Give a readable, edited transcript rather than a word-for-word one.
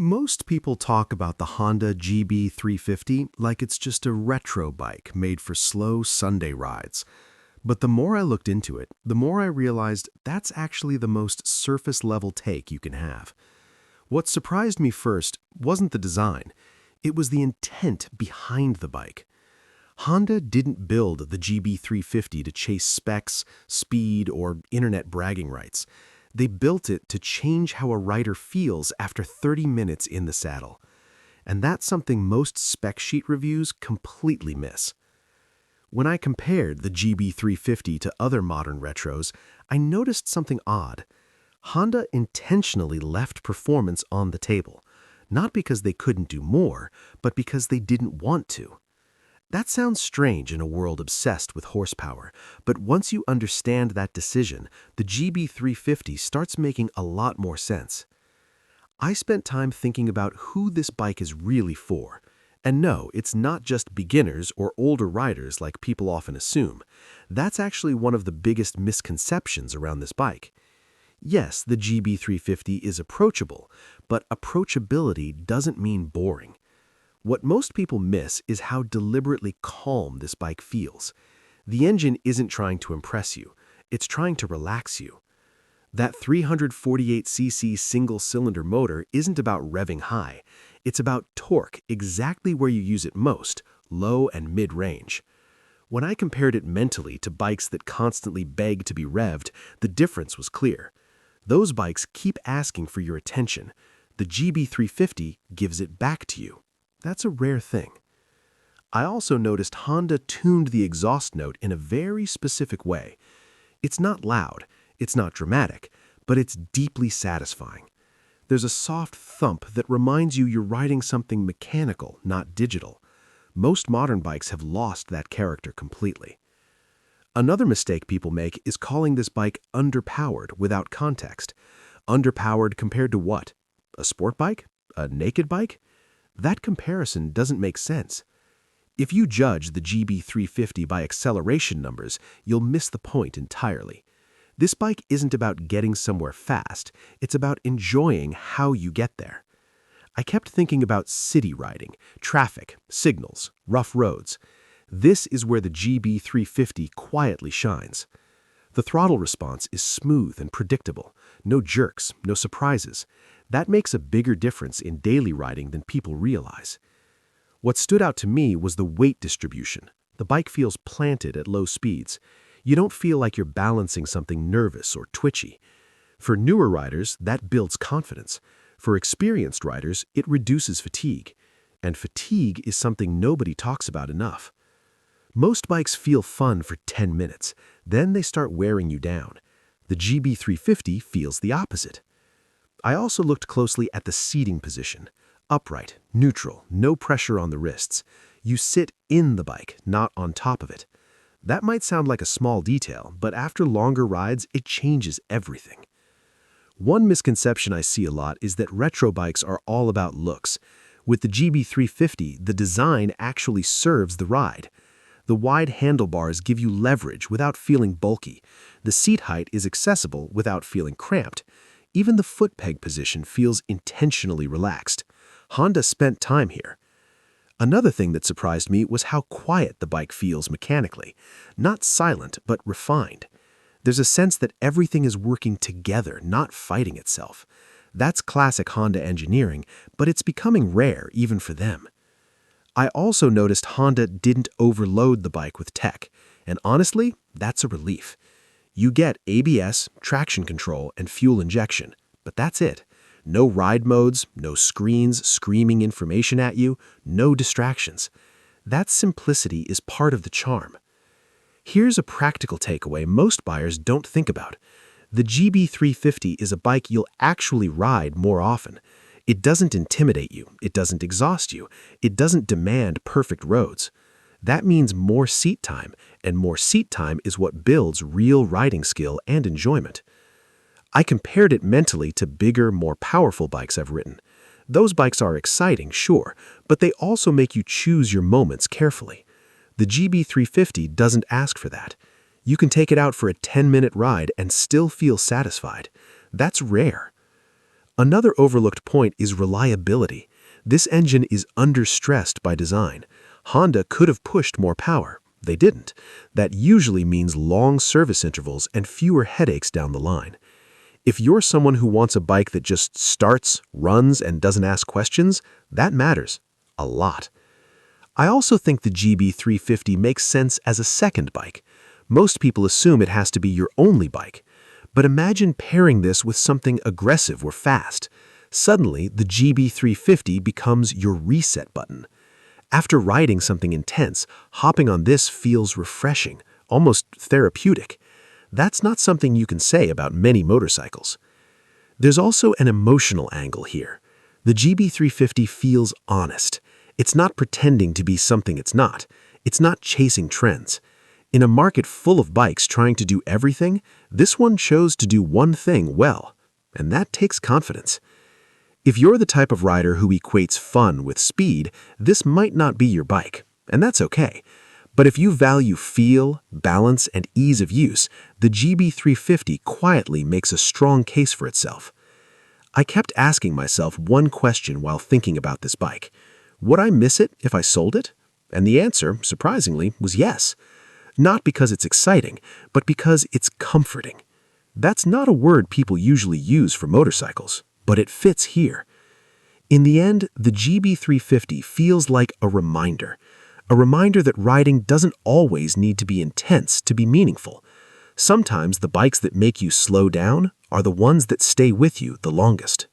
Most people talk about the Honda GB350 like it's just a retro bike made for slow Sunday rides. But the more I looked into it, the more I realized that's actually the most surface-level take you can have. What surprised me first wasn't the design, it was the intent behind the bike. Honda didn't build the GB350 to chase specs, speed, or internet bragging rights. They built it to change how a rider feels after 30 minutes in the saddle. And that's something most spec sheet reviews completely miss. When I compared the GB350 to other modern retros, I noticed something odd. Honda intentionally left performance on the table, not because they couldn't do more, but because they didn't want to. That sounds strange in a world obsessed with horsepower, but once you understand that decision, the GB350 starts making a lot more sense. I spent time thinking about who this bike is really for. And no, it's not just beginners or older riders like people often assume. That's actually one of the biggest misconceptions around this bike. Yes, the GB350 is approachable, but approachability doesn't mean boring. What most people miss is how deliberately calm this bike feels. The engine isn't trying to impress you, it's trying to relax you. That 348cc single-cylinder motor isn't about revving high, it's about torque exactly where you use it most, low and mid-range. When I compared it mentally to bikes that constantly beg to be revved, the difference was clear. Those bikes keep asking for your attention. The GB350 gives it back to you. That's a rare thing. I also noticed Honda tuned the exhaust note in a very specific way. It's not loud, it's not dramatic, but it's deeply satisfying. There's a soft thump that reminds you you're riding something mechanical, not digital. Most modern bikes have lost that character completely. Another mistake people make is calling this bike underpowered without context. Underpowered compared to what? A sport bike? A naked bike? That comparison doesn't make sense. If you judge the GB350 by acceleration numbers, you'll miss the point entirely. This bike isn't about getting somewhere fast, it's about enjoying how you get there. I kept thinking about city riding, traffic, signals, rough roads. This is where the GB350 quietly shines. The throttle response is smooth and predictable, no jerks, no surprises. That makes a bigger difference in daily riding than people realize. What stood out to me was the weight distribution. The bike feels planted at low speeds. You don't feel like you're balancing something nervous or twitchy. For newer riders, that builds confidence. For experienced riders, it reduces fatigue. And fatigue is something nobody talks about enough. Most bikes feel fun for 10 minutes, then they start wearing you down. The GB350 feels the opposite. I also looked closely at the seating position. Upright, neutral, no pressure on the wrists. You sit in the bike, not on top of it. That might sound like a small detail, but after longer rides, it changes everything. One misconception I see a lot is that retro bikes are all about looks. With the GB350, the design actually serves the ride. The wide handlebars give you leverage without feeling bulky. The seat height is accessible without feeling cramped. Even the foot peg position feels intentionally relaxed. Honda spent time here. Another thing that surprised me was how quiet the bike feels mechanically. Not silent, but refined. There's a sense that everything is working together, not fighting itself. That's classic Honda engineering, but it's becoming rare even for them. I also noticed Honda didn't overload the bike with tech, and honestly, that's a relief. You get ABS, traction control, and fuel injection, but that's it. No ride modes, no screens screaming information at you, no distractions. That simplicity is part of the charm. Here's a practical takeaway most buyers don't think about. The GB350 is a bike you'll actually ride more often. It doesn't intimidate you, it doesn't exhaust you, it doesn't demand perfect roads. That means more seat time, and more seat time is what builds real riding skill and enjoyment. I compared it mentally to bigger, more powerful bikes I've ridden. Those bikes are exciting, sure, but they also make you choose your moments carefully. The GB350 doesn't ask for that. You can take it out for a 10-minute ride and still feel satisfied. That's rare. Another overlooked point is reliability. This engine is understressed by design. Honda could have pushed more power. They didn't. That usually means long service intervals and fewer headaches down the line. If you're someone who wants a bike that just starts, runs, and doesn't ask questions, that matters a lot. I also think the GB350 makes sense as a second bike. Most people assume it has to be your only bike. But imagine pairing this with something aggressive or fast. Suddenly, the GB350 becomes your reset button. After riding something intense, hopping on this feels refreshing, almost therapeutic. That's not something you can say about many motorcycles. There's also an emotional angle here. The GB350 feels honest. It's not pretending to be something it's not. It's not chasing trends. In a market full of bikes trying to do everything, this one chose to do one thing well, and that takes confidence. If you're the type of rider who equates fun with speed, this might not be your bike, and that's okay. But if you value feel, balance, and ease of use, the GB350 quietly makes a strong case for itself. I kept asking myself one question while thinking about this bike. Would I miss it if I sold it? And the answer, surprisingly, was yes. Not because it's exciting, but because it's comforting. That's not a word people usually use for motorcycles, but it fits here. In the end, the GB350 feels like a reminder that riding doesn't always need to be intense to be meaningful. Sometimes the bikes that make you slow down are the ones that stay with you the longest.